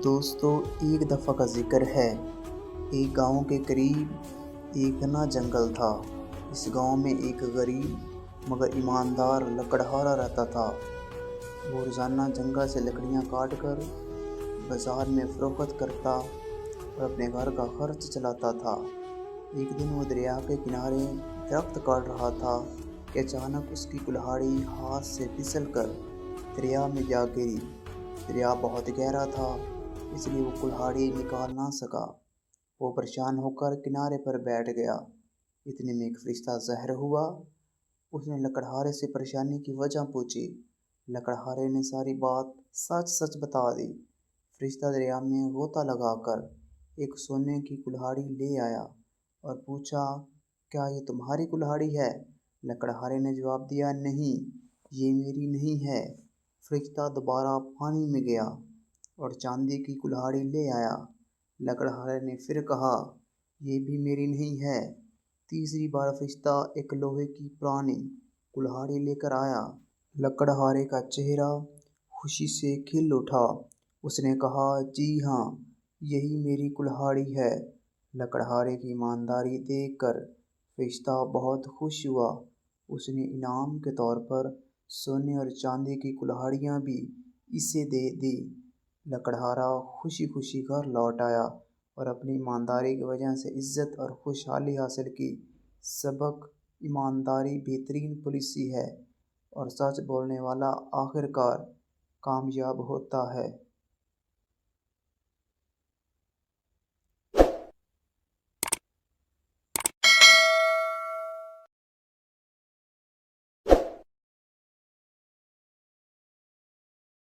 दोस्तों, एक दफ़ा का ज़िक्र है। एक गांव के करीब एक घना जंगल था। इस गांव में एक गरीब मगर ईमानदार लकड़हारा रहता था। वो रोज़ाना जंगल से लकड़ियां काट कर बाज़ार में फ़रोख्त करता और अपने घर का खर्च चलाता था। एक दिन वो दरिया के किनारे दरख्त काट रहा था कि अचानक उसकी कुल्हाड़ी हाथ से फिसल कर दरिया में जा गिरी। दरिया बहुत गहरा था, इसलिए वो कुल्हाड़ी निकाल ना सका। वो परेशान होकर किनारे पर बैठ गया। इतने में एक फरिश्ता ज़ाहिर हुआ। उसने लकड़हारे से परेशानी की वजह पूछी। लकड़हारे ने सारी बात सच सच बता दी। फरिश्ता दरिया में गोता लगाकर एक सोने की कुल्हाड़ी ले आया और पूछा, क्या ये तुम्हारी कुल्हाड़ी है? लकड़हारे ने जवाब दिया, नहीं, ये मेरी नहीं है। फरिश्ता दोबारा पानी में गया और चांदी की कुल्हाड़ी ले आया। लकड़हारे ने फिर कहा, ये भी मेरी नहीं है। तीसरी बार फरिश्ता एक लोहे की पुरानी कुल्हाड़ी लेकर आया। लकड़हारे का चेहरा खुशी से खिल उठा। उसने कहा, जी हाँ, यही मेरी कुल्हाड़ी है। लकड़हारे की ईमानदारी देखकर फरिश्ता बहुत खुश हुआ। उसने इनाम के तौर पर सोने और चांदी की कुल्हाड़ियाँ भी इसे दे दी। लकड़हारा खुशी खुशी घर लौट आया और अपनी ईमानदारी की वजह से इज़्ज़त और खुशहाली हासिल की। सबक: ईमानदारी बेहतरीन पॉलिसी है और सच बोलने वाला आखिरकार कामयाब होता है।